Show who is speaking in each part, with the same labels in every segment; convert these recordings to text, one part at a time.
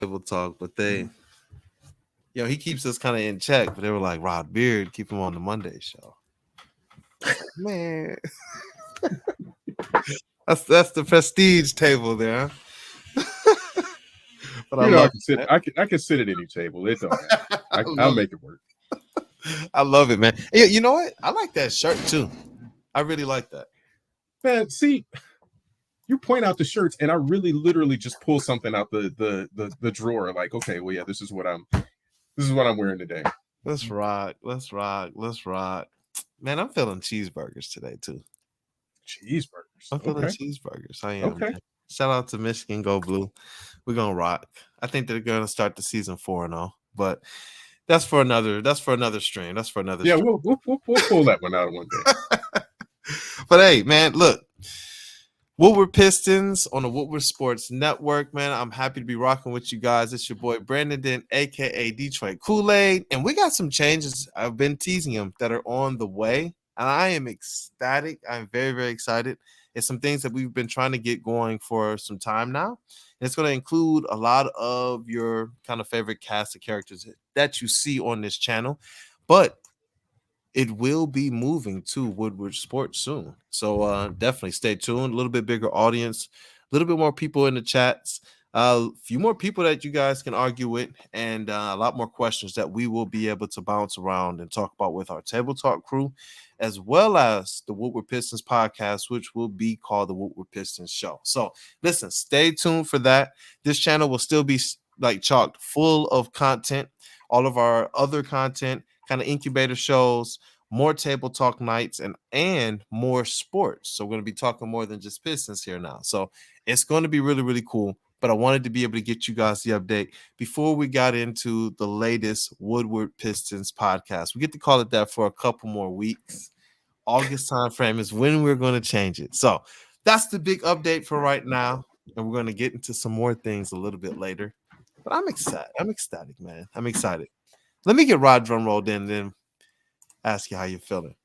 Speaker 1: table talk, but he keeps us kind of in check. But they were like, Rod Beard, keep him on the Monday show. Man, that's the prestige table there. But I
Speaker 2: I
Speaker 1: love
Speaker 2: can sit.
Speaker 1: it.
Speaker 2: I can sit at any table. It don't matter.
Speaker 1: I
Speaker 2: I'll
Speaker 1: love it.
Speaker 2: make it work.
Speaker 1: I love it, man. Hey, you know what? I like that shirt too. I really like that.
Speaker 2: Man, see, you point out the shirts, and I really, literally just pull something out the drawer. Like, okay, well, yeah, this is what I'm wearing today.
Speaker 1: Let's rock. Let's rock. Let's rock. Man, I'm feeling cheeseburgers today too.
Speaker 2: Cheeseburgers.
Speaker 1: I'm feeling
Speaker 2: Okay.
Speaker 1: cheeseburgers. I am.
Speaker 2: Okay.
Speaker 1: Man. Shout out to Michigan Go Blue. We're gonna rock. I think they're gonna start the season 4-0, but that's for another. That's for another stream. That's for another
Speaker 2: Yeah,
Speaker 1: stream.
Speaker 2: we'll pull that one out one day.
Speaker 1: But hey, man, look. Woodward Pistons on the Woodward Sports Network, man. I'm happy to be rocking with you guys. It's your boy Brandon Dent, aka Detroit Kool-Aid, and we got some changes. I've been teasing them that are on the way, and I am ecstatic. I'm very, very excited. It's some things that we've been trying to get going for some time now. And it's going to include a lot of your kind of favorite cast of characters that you see on this channel, but it will be moving to Woodward Sports soon. So definitely stay tuned. A little bit bigger audience, a little bit more people in the chats, a few more people that you guys can argue with, and a lot more questions that we will be able to bounce around and talk about with our Table Talk crew, as well as the Woodward Pistons podcast, which will be called the Woodward Pistons Show. So listen, stay tuned for that. This channel will still be like chocked full of content, all of our other content, kind of incubator shows, more table talk nights, and more sports. So we're going to be talking more than just Pistons here now. So it's going to be really, really cool. But I wanted to be able to get you guys the update before we got into the latest Woodward Pistons podcast. We get to call it that for a couple more weeks. August time frame is when we're going to change it. So that's the big update for right now. And we're going to get into some more things a little bit later. But I'm excited. I'm ecstatic, man. I'm excited. Let me get Rod drum rolled in and then ask you how you're feeling.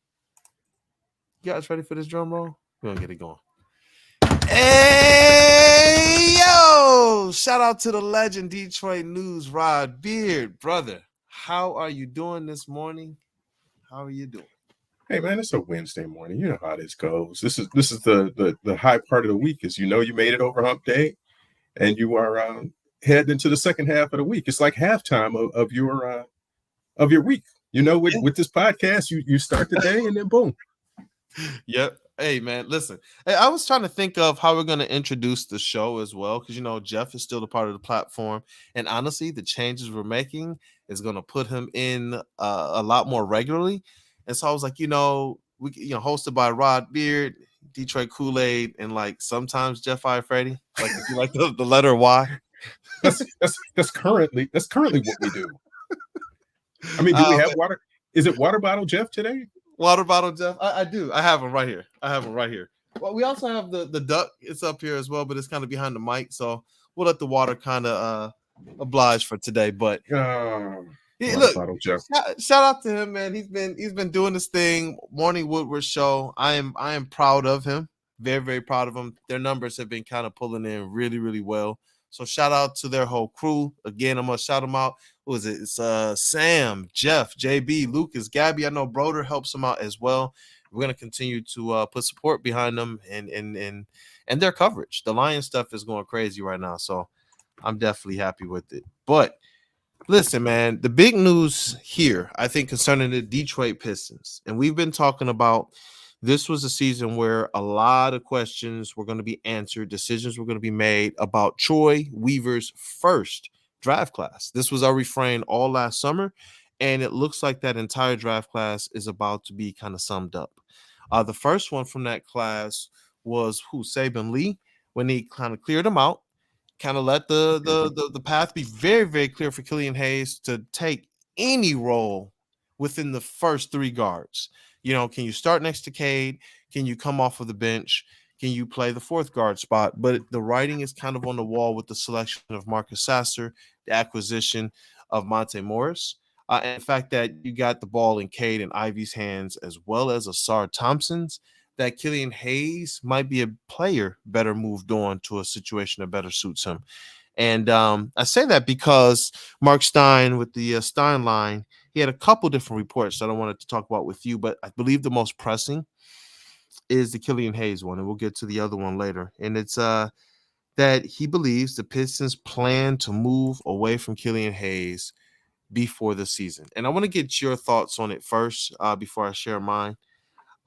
Speaker 1: You guys ready for this drum roll? We're going to get it going. Hey, yo! Shout out to the legend Detroit News, Rod Beard. Brother, how are you doing this morning? How are you doing?
Speaker 2: Hey man, it's a Wednesday morning. You know how this goes. This is the high part of the week. Is you made it over hump day, and you are heading into the second half of the week. It's like halftime of your week. With this podcast, you start the day and then boom.
Speaker 1: Yep. Hey man, listen. Hey, I was trying to think of how we're going to introduce the show as well, because Jeff is still a part of the platform, and honestly, the changes we're making is going to put him in a lot more regularly. And so I was like, we hosted by Rod Beard, Detroit Kool-Aid, and like sometimes Jeff I. Freddy. Like if you like the letter Y.
Speaker 2: That's currently what we do. I mean, do we have water? Is it water bottle Jeff today?
Speaker 1: Water bottle Jeff? I do. I have him right here. Well, we also have the duck. It's up here as well, but it's kind of behind the mic. So we'll let the water kind of oblige for today. But look,
Speaker 2: bottle Jeff.
Speaker 1: Shout out to him, man. He's been doing this thing, Morning Woodward Show. I am proud of him. Very, very proud of him. Their numbers have been kind of pulling in really, really well. So shout out to their whole crew. Again, I'm gonna shout them out. Who is it? It's Sam, Jeff, JB, Lucas, Gabby. I know Broder helps them out as well. We're gonna continue to put support behind them and their coverage. The Lions stuff is going crazy right now, so I'm definitely happy with it. But listen, man, the big news here, I think, concerning the Detroit Pistons, and we've been talking about. This was a season where a lot of questions were going to be answered, decisions were going to be made about Troy Weaver's first draft class. This was our refrain all last summer, and it looks like that entire draft class is about to be kind of summed up. The first one from that class was Saban Lee, when he kind of cleared him out, kind of let the path be very, very clear for Killian Hayes to take any role within the first three guards. Can you start next to Cade? Can you come off of the bench? Can you play the fourth guard spot? But the writing is kind of on the wall with the selection of Marcus Sasser, the acquisition of Monte Morris, and the fact that you got the ball in Cade and Ivy's hands as well as Asar Thompson's, that Killian Hayes might be a player better moved on to a situation that better suits him. And I say that because Mark Stein with the Stein line, he had a couple different reports that I wanted to talk about with you, but I believe the most pressing is the Killian Hayes one, and we'll get to the other one later. And it's that he believes the Pistons plan to move away from Killian Hayes before the season. And I want to get your thoughts on it first before I share mine.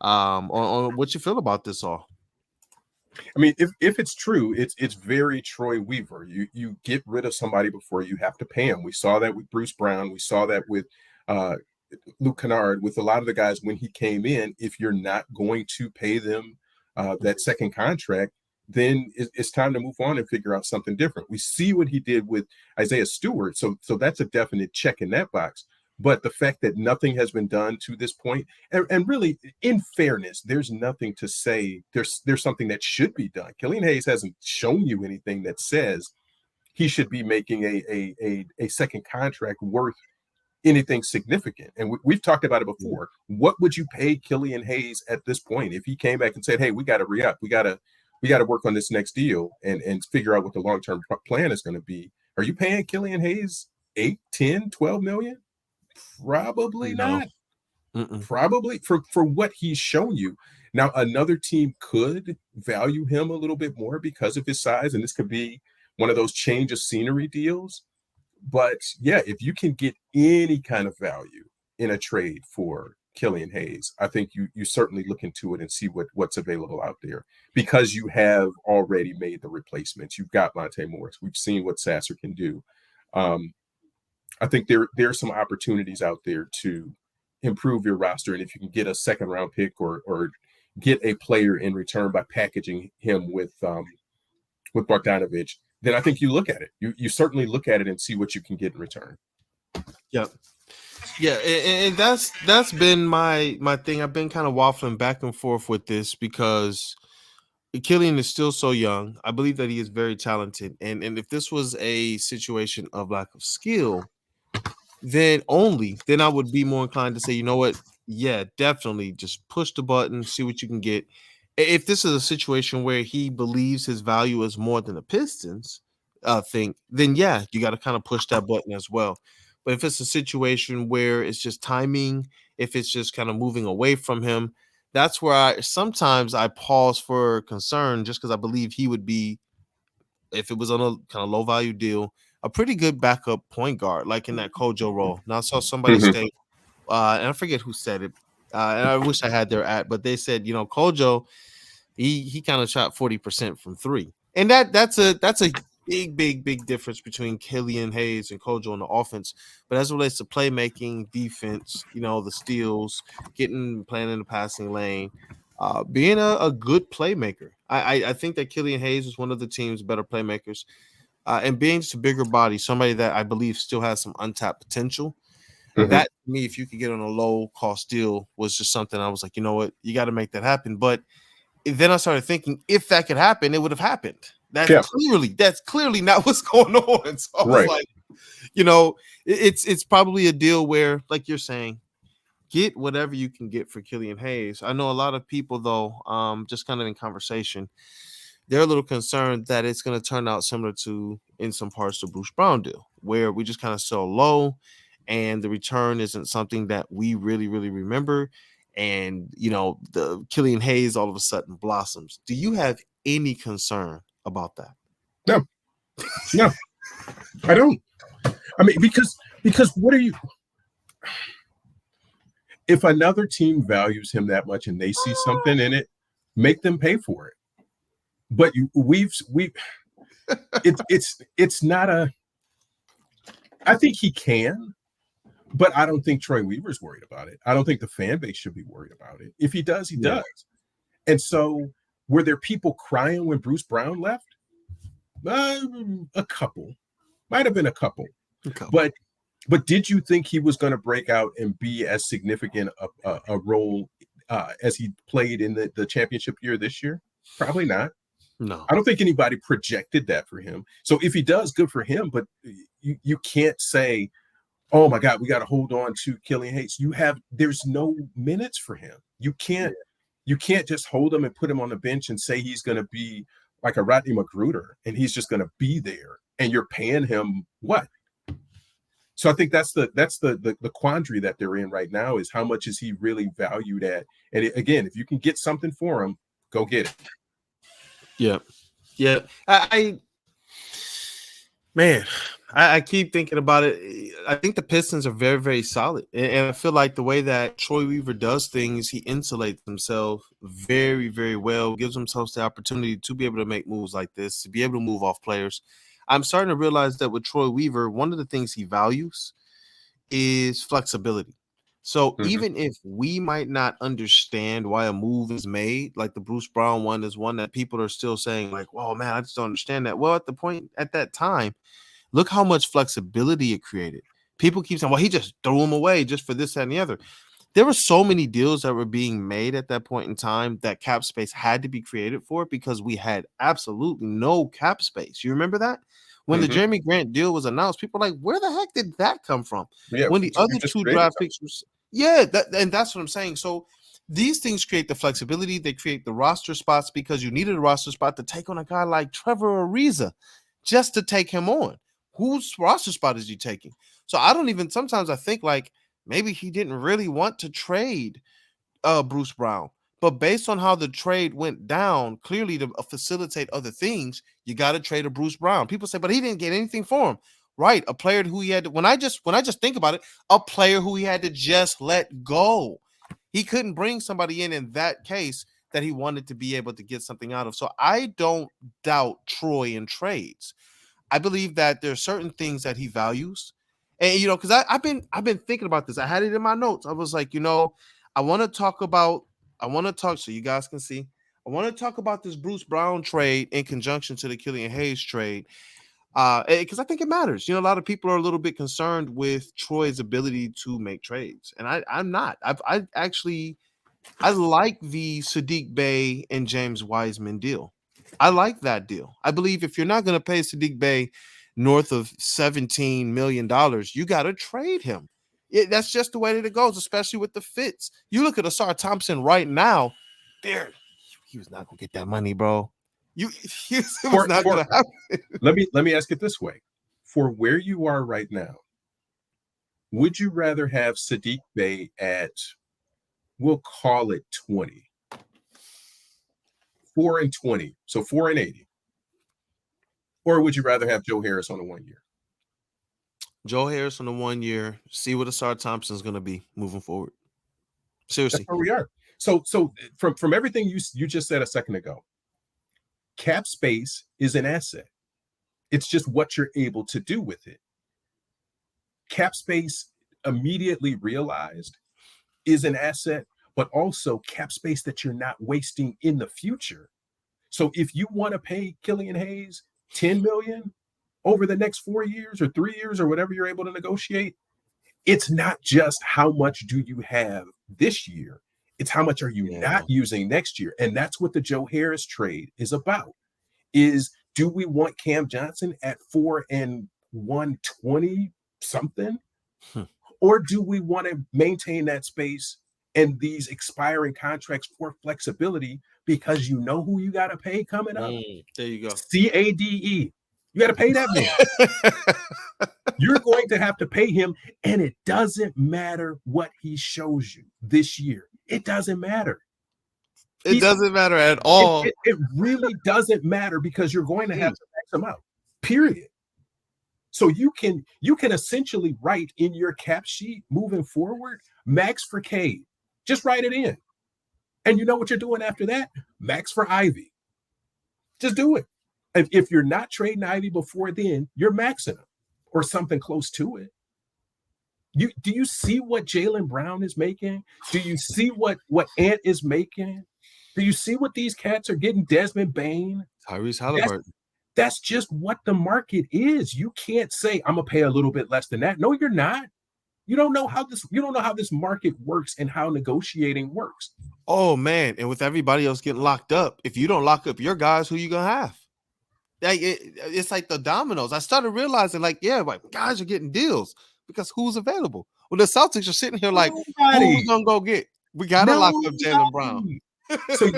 Speaker 1: On what you feel about this all.
Speaker 2: I mean, if it's true, it's very Troy Weaver. You get rid of somebody before you have to pay him. We saw that with Bruce Brown. We saw that with Luke Kennard, with a lot of the guys when he came in. If you're not going to pay them that second contract, then it's time to move on and figure out something different. We see what he did with Isaiah Stewart, so that's a definite check in that box. But the fact that nothing has been done to this point, and really, in fairness, there's nothing to say there's something that should be done. Killian Hayes hasn't shown you anything that says he should be making a second contract worth anything significant. And we've talked about it before. What would you pay Killian Hayes at this point if he came back and said, "Hey, we got to re-up, we got to work on this next deal and figure out what the long-term plan is going to be"? Are you paying Killian Hayes 8, 10, 12 million? Probably not. Probably for what he's shown you. Now, another team could value him a little bit more because of his size, and this could be one of those change of scenery deals. But yeah, if you can get any kind of value in a trade for Killian Hayes, I think you certainly look into it and see what's available out there, because you have already made the replacements. You've got Monte Morris. We've seen what Sasser can do. I think there are some opportunities out there to improve your roster, and if you can get a second round pick or get a player in return by packaging him with Bogdanovic, then I think you look at it. You certainly look at it and see what you can get in return.
Speaker 1: Yep. Yeah, and that's been my thing. I've been kind of waffling back and forth with this because Killian is still so young. I believe that he is very talented, and if this was a situation of lack of skill, then I would be more inclined to say, you know what? Yeah, definitely just push the button, see what you can get. If this is a situation where he believes his value is more than the Pistons think, then yeah, you got to kind of push that button as well. But if it's a situation where it's just timing, if it's just kind of moving away from him, that's where I pause for concern, just because I believe he would be, if it was on a kind of low value deal, a pretty good backup point guard, like in that Kojo role. Now I saw somebody say, and I forget who said it, and I wish I had their but they said, Kojo, he kind of shot 40% from three, and that's a big difference between Killian Hayes and Kojo on the offense. But as it relates to playmaking, defense, the steals, playing in the passing lane, being a good playmaker, I think that Killian Hayes is one of the team's better playmakers. And being just a bigger body, somebody that I believe still has some untapped potential. That, to me, if you could get on a low cost deal, was just something I was like, you know what, you got to make that happen. But then I started thinking, if that could happen, it would have happened. That's clearly not what's going on. So I was like, it's probably a deal where, like you're saying, get whatever you can get for Killian Hayes. I know a lot of people, though, just kind of in conversation, they're a little concerned that it's going to turn out similar to, in some parts, the Bruce Brown deal, where we just kind of sell low and the return isn't something that we really, really remember. And, the Killian Hayes all of a sudden blossoms. Do you have any concern about that?
Speaker 2: No, I don't. I mean, because what are you? If another team values him that much and they see something in it, make them pay for it. But it's not a. I think he can, but I don't think Troy Weaver's worried about it. I don't think the fan base should be worried about it. If he does, he does. And so, were there people crying when Bruce Brown left? A couple, might have been a couple. But did you think he was going to break out and be as significant a role as he played in the championship year this year? Probably not.
Speaker 1: No,
Speaker 2: I don't think anybody projected that for him. So if he does, good for him. But you can't say, "Oh my God, we got to hold on to Killian Hayes." There's no minutes for him. You can't just hold him and put him on the bench and say he's going to be like a Rodney Magruder and he's just going to be there and you're paying him what? So I think that's the quandary that they're in right now, is how much is he really valued at? And again, if you can get something for him, go get it.
Speaker 1: Yeah. Yeah. Man, I keep thinking about it. I think the Pistons are very, very solid. And I feel like the way that Troy Weaver does things, he insulates himself very, very well, gives himself the opportunity to be able to make moves like this, to be able to move off players. I'm starting to realize that with Troy Weaver, one of the things he values is flexibility. So even if we might not understand why a move is made, like the Bruce Brown one is one that people are still saying, like, "Whoa, man, I just don't understand that." Well, at that time, look how much flexibility it created. People keep saying, "Well, he just threw him away just for this, that, and the other." There were so many deals that were being made at that point in time that cap space had to be created for, because we had absolutely no cap space. You remember that? When the Jeremy Grant deal was announced, people were like, where the heck did that come from?
Speaker 2: Yeah,
Speaker 1: When the other two draft picks was, and that's what I'm saying. So these things create the flexibility, they create the roster spots, because you needed a roster spot to take on a guy like Trevor Ariza just to take him on. Whose roster spot is he taking? So sometimes I think like maybe he didn't really want to trade Bruce Brown. But based on how the trade went down, clearly to facilitate other things, you got to trade a Bruce Brown. People say, but he didn't get anything for him. Right, a player who he had to, when I just think about it, a player who he had to just let go. He couldn't bring somebody in that case that he wanted to be able to get something out of. So I don't doubt Troy in trades. I believe that there are certain things that he values. And because I've been thinking about this. I had it in my notes. I was like, I want to talk so you guys can see. I want to talk about this Bruce Brown trade in conjunction to the Killian Hayes trade. Because I think it matters. A lot of people are a little bit concerned with Troy's ability to make trades. And I'm not. I like the Sadiq Bey and James Wiseman deal. I like that deal. I believe if you're not going to pay Sadiq Bey north of $17 million, you got to trade him. That's just the way that it goes, especially with the fits. You look at Asar Thompson right now. He was not going to get that money, bro. He was not going to happen.
Speaker 2: Let me ask it this way. For where you are right now, would you rather have Sadiq Bey at, we'll call it 20, 4 and 20, so 4 and 80, or would you rather have Joe Harris on a 1 year?
Speaker 1: Joe Harris on the 1 year. See what Asar Thompson is going to be moving forward. Seriously,
Speaker 2: that's where we are. So from everything you just said a second ago, cap space is an asset. It's just what you're able to do with it. Cap space, immediately realized, is an asset, but also cap space that you're not wasting in the future. So if you want to pay Killian Hayes $10 million over the next 4 years or 3 years or whatever you're able to negotiate, it's not just how much do you have this year. It's how much are you not using next year. And that's what the Joe Harris trade is about. Is, do we want Cam Johnson at 4 and 120 something? Or do we want to maintain that space and these expiring contracts for flexibility, because you know who you got to pay coming up?
Speaker 1: There you go.
Speaker 2: CADE. You got to pay that man. You're going to have to pay him, and it doesn't matter what he shows you this year. It doesn't matter.
Speaker 1: It doesn't matter at all.
Speaker 2: It really doesn't matter, because you're going to have to max him out, period. So you can essentially write in your cap sheet moving forward, max for Cade. Just write it in. And you know what you're doing after that? Max for Ivy. Just do it. If you're not trading Ivy before then, you're maxing him or something close to it. Do you see what Jalen Brown is making? Do you see what Ant is making? Do you see what these cats are getting? Desmond Bain,
Speaker 1: Tyrese Halliburton.
Speaker 2: That's just what the market is. You can't say I'm gonna pay a little bit less than that. No, you're not. You don't know how this market works and how negotiating works.
Speaker 1: Oh man, and with everybody else getting locked up, if you don't lock up your guys, who you gonna have? It's like the dominoes. I started realizing, guys are getting deals because who's available? Well, the Celtics are sitting here like, who we gonna go get? We gotta lock up Jalen Brown.
Speaker 2: So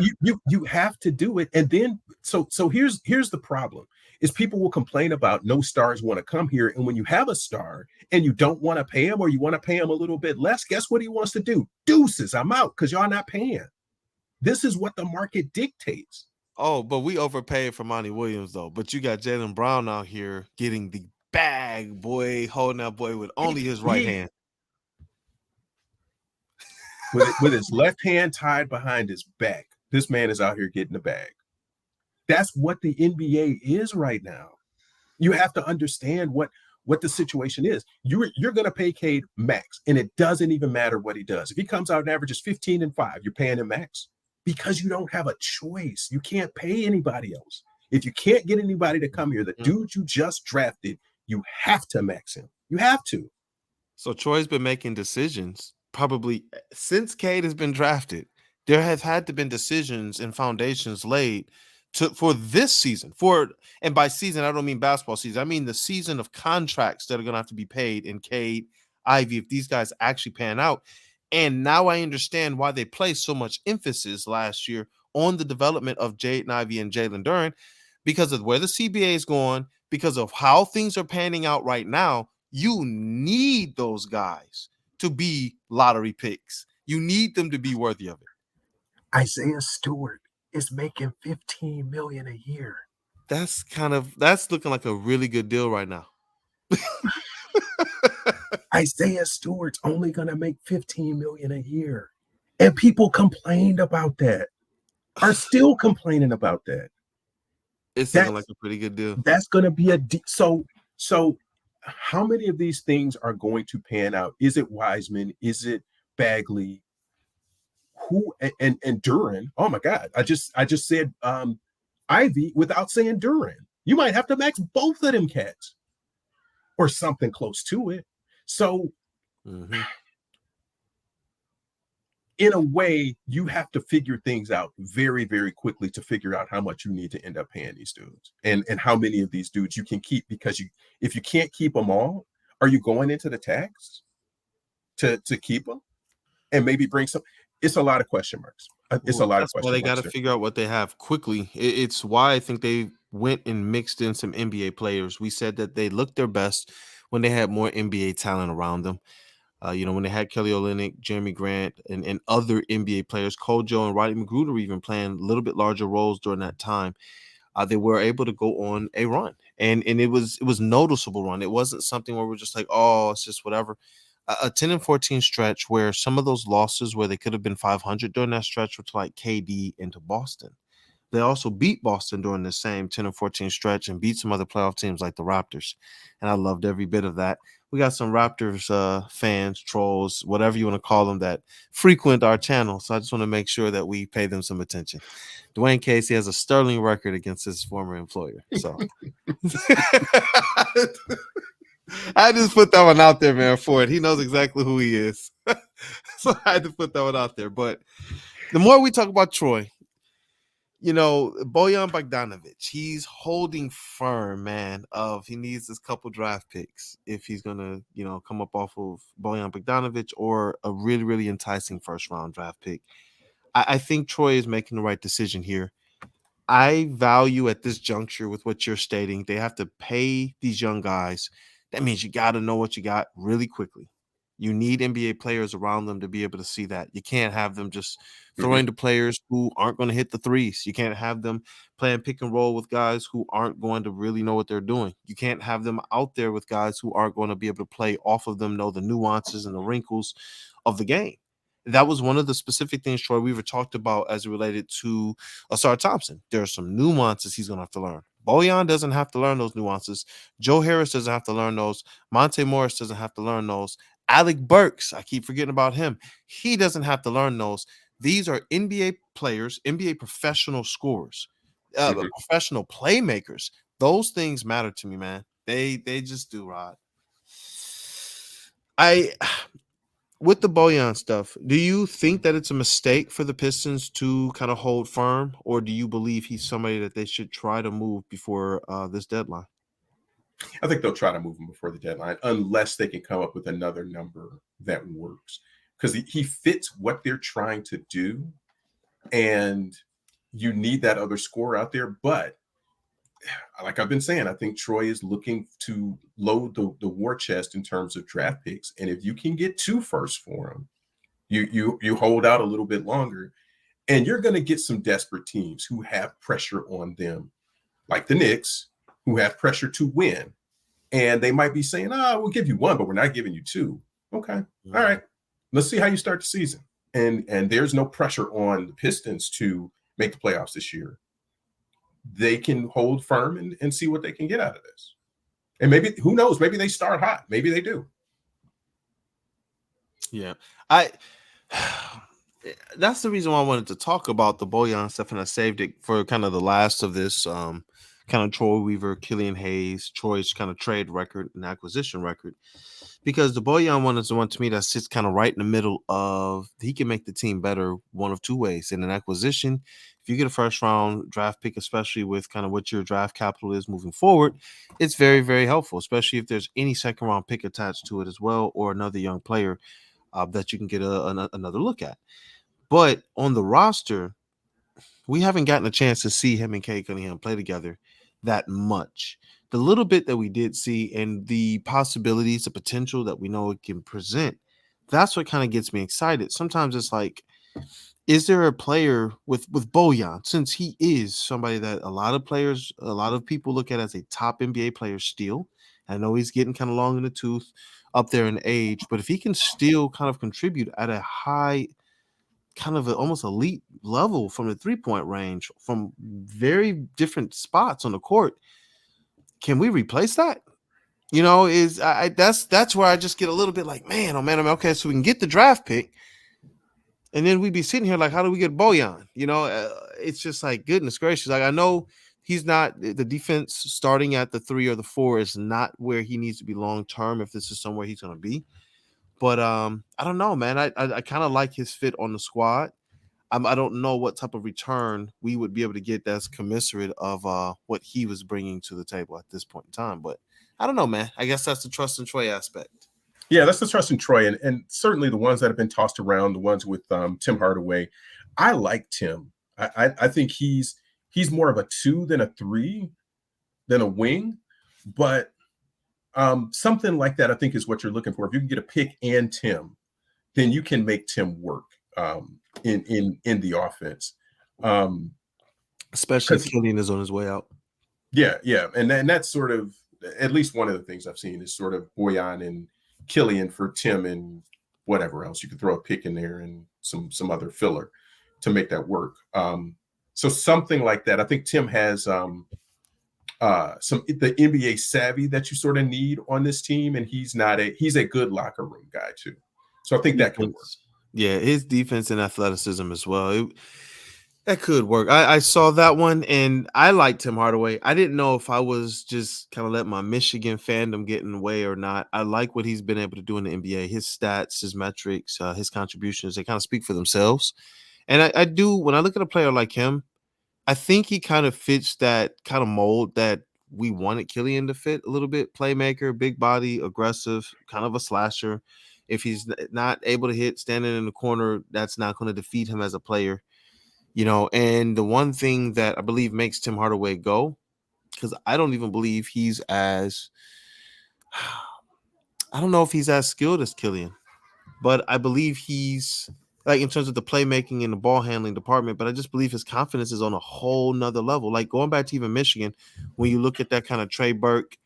Speaker 2: you have to do it. And then so here's the problem is people will complain about no stars want to come here. And when you have a star and you don't want to pay him, or you want to pay him a little bit less, guess what he wants to do? Deuces, I'm out because y'all not paying. This is what the market dictates.
Speaker 1: Oh, but we overpaid for Monty Williams though. But you got Jalen Brown out here getting the bag, boy, holding that boy with only his right hand.
Speaker 2: With his left hand tied behind his back, this man is out here getting the bag. That's what the NBA is right now. You have to understand what the situation is. You're going to pay Cade max, and it doesn't even matter what he does. If he comes out and averages 15 and 5, you're paying him max because you don't have a choice. You can't pay anybody else. If you can't get anybody to come here, the dude you just drafted, you have to max him. You have to.
Speaker 1: So Troy's been making decisions probably since Cade has been drafted. There have had to been decisions and foundations laid for this season. And by season, I don't mean basketball season. I mean the season of contracts that are going to have to be paid in Cade, Ivy, if these guys actually pan out. And now I understand why they placed so much emphasis last year on the development of Jaden Ivey and Jalen Duren, because of where the CBA is going, because of how things are panning out right now. You need those guys to be lottery picks. You need them to be worthy of it.
Speaker 2: Isaiah Stewart is making $15 million a year.
Speaker 1: That's looking like a really good deal right now.
Speaker 2: Isaiah Stewart's only going to make $15 million a year. And people complained about that, are still complaining about that.
Speaker 1: It's looking like a pretty good deal.
Speaker 2: That's going to be so how many of these things are going to pan out? Is it Wiseman? Is it Bagley? Who and Duren? Oh my God. I just said Ivy without saying Duren. You might have to max both of them cats or something close to it. So in a way, you have to figure things out very, very quickly to figure out how much you need to end up paying these dudes and how many of these dudes you can keep, because if you can't keep them all, are you going into the tax to keep them and maybe bring some? It's a lot of question marks. It's a lot of question marks.
Speaker 1: They got to figure out what they have quickly. It's why I think they went and mixed in some NBA players. We said that they looked their best when they had more NBA talent around them. When they had Kelly Olynyk, Jeremy Grant, and other NBA players, Kojo and Rodney McGruder even playing a little bit larger roles during that time, they were able to go on a run. And it was noticeable run. It wasn't something where we're just like, oh, it's just whatever. A 10 and 14 stretch where some of those losses where they could have been 500 during that stretch were to like KD and to Boston. They also beat Boston during the same 10 and 14 stretch and beat some other playoff teams like the Raptors. And I loved every bit of that. We got some Raptors fans, trolls, whatever you want to call them, that frequent our channel. So I just want to make sure that we pay them some attention. Dwayne Casey has a sterling record against his former employer. So I just put that one out there, man, for it. He knows exactly who he is. So I had to put that one out there. But the more we talk about Troy, Bojan Bogdanovic, he's holding firm, man, he needs this couple draft picks if he's going to, come up off of Bojan Bogdanovic or a really, really enticing first-round draft pick. I think Troy is making the right decision here. I value at this juncture with what you're stating, they have to pay these young guys. That means you got to know what you got really quickly. You need NBA players around them to be able to see that. You can't have them just throwing to players who aren't going to hit the threes. You can't have them playing pick and roll with guys who aren't going to really know what they're doing. You can't have them out there with guys who aren't going to be able to play off of them, know the nuances and the wrinkles of the game. That was one of the specific things Troy Weaver talked about as it related to Asar Thompson. There are some nuances he's going to have to learn. Bojan doesn't have to learn those nuances. Joe Harris doesn't have to learn those. Monte Morris doesn't have to learn those. Alec Burks, I keep forgetting about him. He doesn't have to learn those. These are NBA players, NBA professional scorers, professional playmakers. Those things matter to me, man. They just do, Rod. With the Bojan stuff, do you think that it's a mistake for the Pistons to kind of hold firm, or do you believe he's somebody that they should try to move before this deadline?
Speaker 2: I think they'll try to move him before the deadline, unless they can come up with another number that works. Because he fits what they're trying to do, and you need that other scorer out there. But like I've been saying, I think Troy is looking to load the war chest in terms of draft picks. And if you can get 2 firsts for him, you hold out a little bit longer, and you're going to get some desperate teams who have pressure on them, like the Knicks, who have pressure to win. And they might be saying, we'll give you 1, but we're not giving you 2. Okay.
Speaker 1: Mm-hmm.
Speaker 2: All right. Let's see how you start the season. And there's no pressure on the Pistons to make the playoffs this year. They can hold firm and see what they can get out of this. And maybe, who knows, maybe they start hot. Maybe they do.
Speaker 1: Yeah. That's the reason why I wanted to talk about the Bojan stuff, and I saved it for kind of the last of this kind of Troy Weaver, Killian Hayes, Troy's kind of trade record and acquisition record. Because the Bojan one is the one to me that sits kind of right in the middle of, he can make the team better one of 2 ways. In an acquisition, if you get a first round draft pick, especially with kind of what your draft capital is moving forward, it's very, very helpful, especially if there's any second round pick attached to it as well, or another young player that you can get another look at. But on the roster, we haven't gotten a chance to see him and Cade Cunningham play together that much. The little bit that we did see and the possibilities, the potential that we know it can present, that's what kind of gets me excited. Sometimes it's like, is there a player with Bojan, since he is somebody that a lot of people look at as a top NBA player still? I know he's getting kind of long in the tooth, up there in age, but if he can still kind of contribute at a high, kind of almost elite level from the 3-point range, from very different spots on the court, can we replace that? That's where I just get a little bit like, man, oh man, okay, so we can get the draft pick, and then we'd be sitting here like, how do we get Bojan? It's just like, goodness gracious. Like, I know he's not, the defense starting at the 3 or the 4 is not where he needs to be long term, if this is somewhere he's going to be. But I don't know, man. I kind of like his fit on the squad. I don't know what type of return we would be able to get that's commensurate of what he was bringing to the table at this point in time. But I don't know, man. I guess that's the trust and Troy aspect.
Speaker 2: Yeah, that's the trust in Troy. And certainly the ones that have been tossed around, the ones with Tim Hardaway, I like Tim. I think he's more of a 2 than a 3 than a wing. But something like that, I think, is what you're looking for. If you can get a pick and Tim, then you can make Tim work in the offense.
Speaker 1: Especially if Killian is on his way out.
Speaker 2: Yeah. And that's sort of, at least one of the things I've seen is sort of Bojan and Killian for Tim and whatever else. You could throw a pick in there and some other filler to make that work. So something like that. I think Tim has the NBA savvy that you sort of need on this team, and he's a good locker room guy too. So I think that can work.
Speaker 1: Yeah, his defense and athleticism as well. That could work. I saw that one, and I liked Tim Hardaway. I didn't know if I was just kind of letting my Michigan fandom get in the way or not. I like what he's been able to do in the NBA. His stats, his metrics, his contributions, they kind of speak for themselves. And I do, when I look at a player like him, I think he kind of fits that kind of mold that we wanted Killian to fit a little bit. Playmaker, big body, aggressive, kind of a slasher. If he's not able to hit standing in the corner, that's not going to defeat him as a player. And the one thing that I believe makes Tim Hardaway go, because I don't even believe he's I don't know if he's as skilled as Killian, but I believe he's, like, in terms of the playmaking and the ball handling department, but I just believe his confidence is on a whole nother level. Like, going back to even Michigan, when you look at that kind of Trey Burke,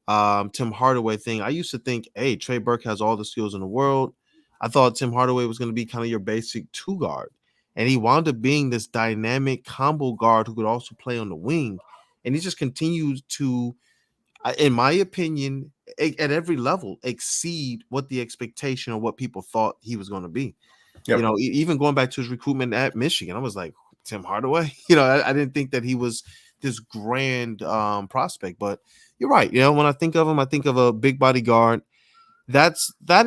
Speaker 1: Tim Hardaway thing, I used to think, hey, Trey Burke has all the skills in the world. I thought Tim Hardaway was going to be kind of your basic 2 guard. And he wound up being this dynamic combo guard who could also play on the wing. And he just continues to, in my opinion, at every level, exceed what the expectation or what people thought he was going to be. Yep. Even going back to his recruitment at Michigan, I was like, Tim Hardaway? I didn't think that he was this grand prospect. But you're right. When I think of him, I think of a big body guard. That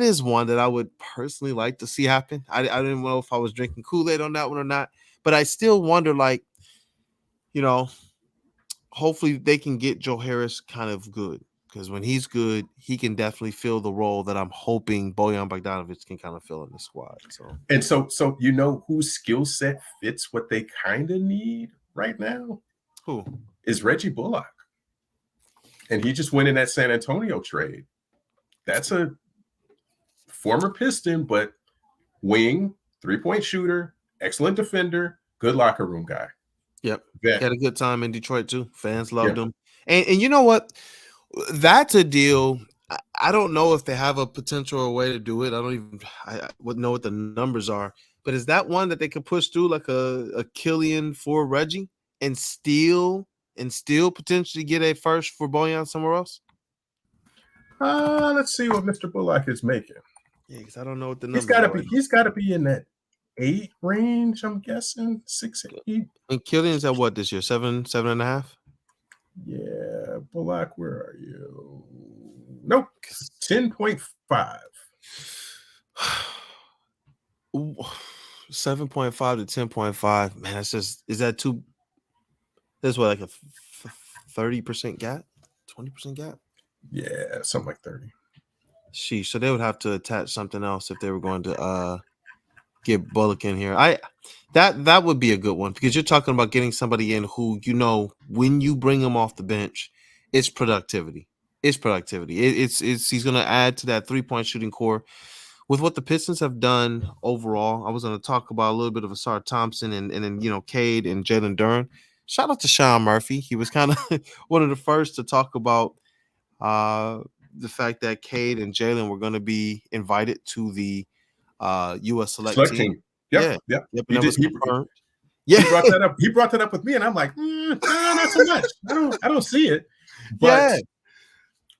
Speaker 1: is one that I would personally like to see happen. I didn't know if I was drinking Kool-Aid on that one or not, but I still wonder, like, hopefully they can get Joe Harris kind of good, because when he's good, he can definitely fill the role that I'm hoping Bojan Bogdanovic can kind of fill in the squad.
Speaker 2: So whose skill set fits what they kind of need right now?
Speaker 1: Who?
Speaker 2: is Reggie Bullock. And he just went in that San Antonio trade. That's a former Piston, but wing, 3-point shooter, excellent defender, good locker room guy.
Speaker 1: Yep.
Speaker 2: Vet.
Speaker 1: He had a good time in Detroit too. Fans loved him. And you know what? That's a deal. I don't know if they have a potential or way to do it. I wouldn't know what the numbers are. But is that one that they could push through like a Killian for Reggie and still potentially get a first for Bojan somewhere else?
Speaker 2: Let's see what Mr. Bullock is making.
Speaker 1: Yeah, because I don't know what the numbers are.
Speaker 2: He's got to be in that 8 range, I'm guessing. 6, 8.
Speaker 1: And Killian's at what this year? 7.5?
Speaker 2: Yeah, Bullock, where are you? Nope, 10.5.
Speaker 1: 7.5 to 10.5. Man, that's just, is that too? There's what, like a 30% gap, 20% gap?
Speaker 2: Yeah, something like 30.
Speaker 1: Sheesh. So they would have to attach something else if they were going to get Bullock in here. That would be a good one because you're talking about getting somebody in who, you know, when you bring him off the bench, it's productivity. It's he's going to add to that 3-point shooting core. With what the Pistons have done overall, I was going to talk about a little bit of Asar Thompson and then, you know, Cade and Jalen Duren. Shout out to Sean Murphy. He was kind of one of the first to talk about the fact that Cade and Jalen were going to be invited to the U.S. select team.
Speaker 2: Yep.
Speaker 1: Yep.
Speaker 2: He
Speaker 1: confirmed.
Speaker 2: He brought that up. He brought that up with me, and I'm like, not so much. I don't see it. But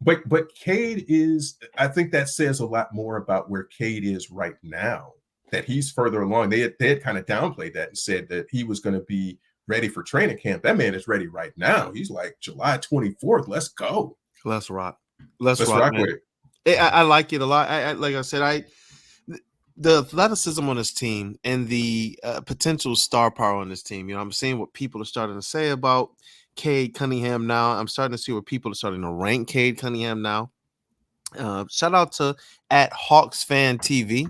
Speaker 2: but Cade is. I think that says a lot more about where Cade is right now. That he's further along. They had kind of downplayed that and said that he was going to be ready for training camp. That man is ready right now. He's like July 24th. Let's go.
Speaker 1: Let's rock.
Speaker 2: Let's rock with
Speaker 1: it. I like it a lot. Like I said, the athleticism on this team and the potential star power on this team. You know, I'm seeing what people are starting to say about Cade Cunningham now. I'm starting to see where people are starting to rank Cade Cunningham now. Shout out to @HawksFanTV.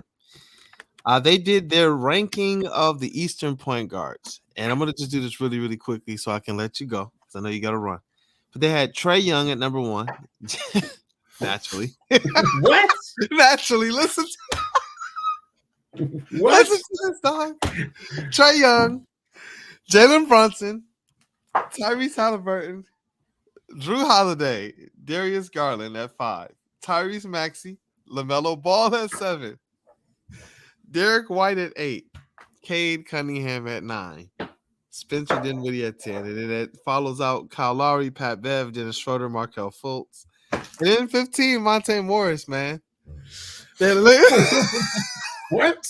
Speaker 1: They did their ranking of the Eastern point guards. And I'm going to just do this really, really quickly so I can let you go because I know you got to run. But they had Trae Young at number 1. Naturally.
Speaker 2: What?
Speaker 1: Naturally. Listen
Speaker 2: What?
Speaker 1: Listen to this, dog. Trae Young, Jalen Brunson, Tyrese Halliburton, Drew Holiday, Darius Garland at 5, Tyrese Maxey, LaMelo Ball at 7, Derek White at 8, Cade Cunningham at 9, Spencer Dinwiddie at 10, and then it follows out Kyle Lowry, Pat Bev, Dennis Schroeder, Markelle Fultz, and then 15, Monte Morris, man.
Speaker 2: What?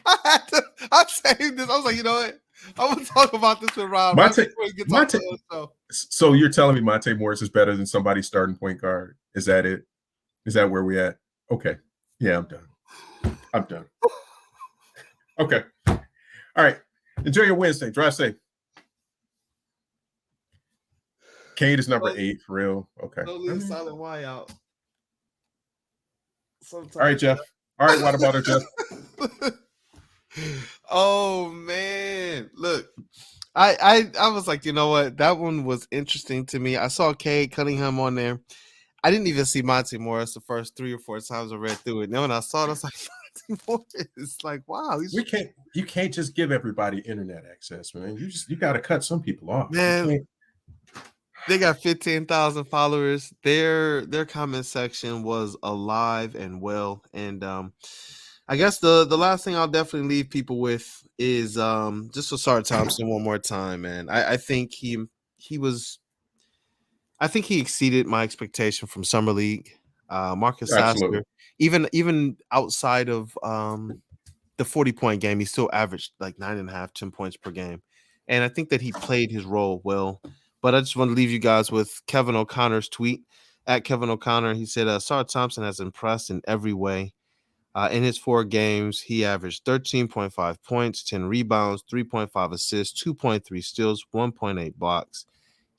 Speaker 1: I saved this. I was like, you know what? I'm gonna talk about this with Rob.
Speaker 2: So you're telling me Monte Morris is better than somebody starting point guard? Is that it? Is that where we at? Okay. Yeah, I'm done. Okay. All right. Enjoy your Wednesday. Drive safe. Cade is number 8 for real. Okay.
Speaker 1: Don't leave silent Y out. Sometimes.
Speaker 2: All right, Jeff. All right, water bottle, Jeff.
Speaker 1: Oh man, look, I was like, you know what? That one was interesting to me. I saw Cade Cunningham on there. I didn't even see Monte Morris the first 3 or 4 times I read through it. And then when I saw it, I was like, Monte Morris. It's like, wow.
Speaker 2: You can't just give everybody internet access, man. You got to cut some people off,
Speaker 1: man. They got 15,000 followers. Their comment section was alive and well. And I guess the last thing I'll definitely leave people with is just Asar Thompson one more time, man. I think he exceeded my expectation from Summer League. Marcus Sasser, even outside of the 40-point game, he still averaged like 9.5, 10 points per game. And I think that he played his role well. But I just want to leave you guys with Kevin O'Connor's tweet. At Kevin O'Connor, he said, Asar Thompson has impressed in every way. In his 4 games, he averaged 13.5 points, 10 rebounds, 3.5 assists, 2.3 steals, 1.8 blocks.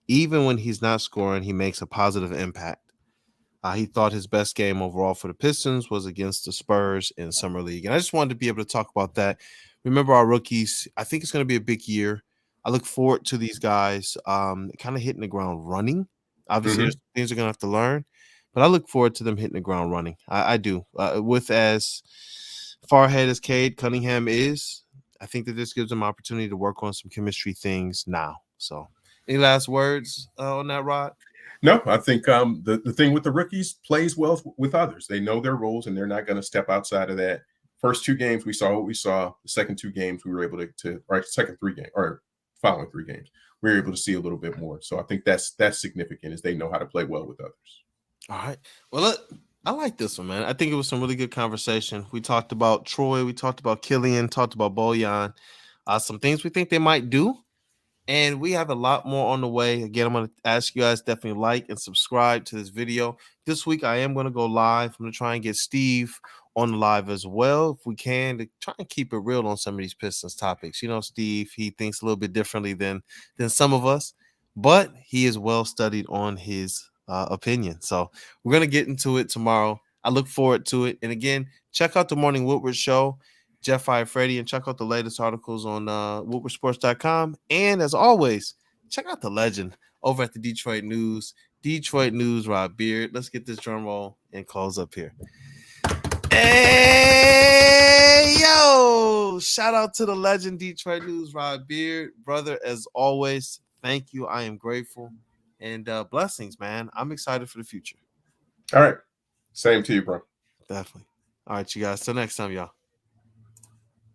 Speaker 1: Even when he's not scoring, he makes a positive impact. He thought his best game overall for the Pistons was against the Spurs in Summer League. And I just wanted to be able to talk about that. Remember our rookies. I think it's going to be a big year I look forward to these guys kind of hitting the ground running. Obviously, there's things they're going to have to learn, but I look forward to them hitting the ground running. I do. With as far ahead as Cade Cunningham is, I think that this gives them opportunity to work on some chemistry things now. So, any last words on that, Rod?
Speaker 2: No, I think the thing with the rookies plays well with others. They know their roles and they're not going to step outside of that. First 2 games, we saw what we saw. The second 2 games, we were able to right, second 3 games or following 3 games, we were able to see a little bit more. So I think that's significant, is they know how to play well with others.
Speaker 1: All right. Well, look, I like this one, man. I think it was some really good conversation. We talked about Troy. We talked about Killian. Talked about Bojan. Some things we think they might do. And we have a lot more on the way. Again, I'm going to ask you guys definitely like and subscribe to this video. This week, I am going to go live. I'm going to try and get Steve on the live as well, if we can, to try and keep it real on some of these Pistons topics. You know, Steve, he thinks a little bit differently than some of us, but he is well studied on his opinion. So we're going to get into it tomorrow. I look forward to it. And again, check out the Morning Woodward Show. Jeff Freddy, and check out the latest articles on woodwardsports.com. And as always, check out the legend over at the Detroit News. Detroit News, Rob Beard. Let's get this drum roll and close up here. Hey, yo! Shout out to the legend, Detroit News, Rob Beard. Brother, as always, thank you. I am grateful. And blessings, man. I'm excited for the future.
Speaker 2: All right. Same to you, bro.
Speaker 1: Definitely. All right, you guys. Till next time, y'all.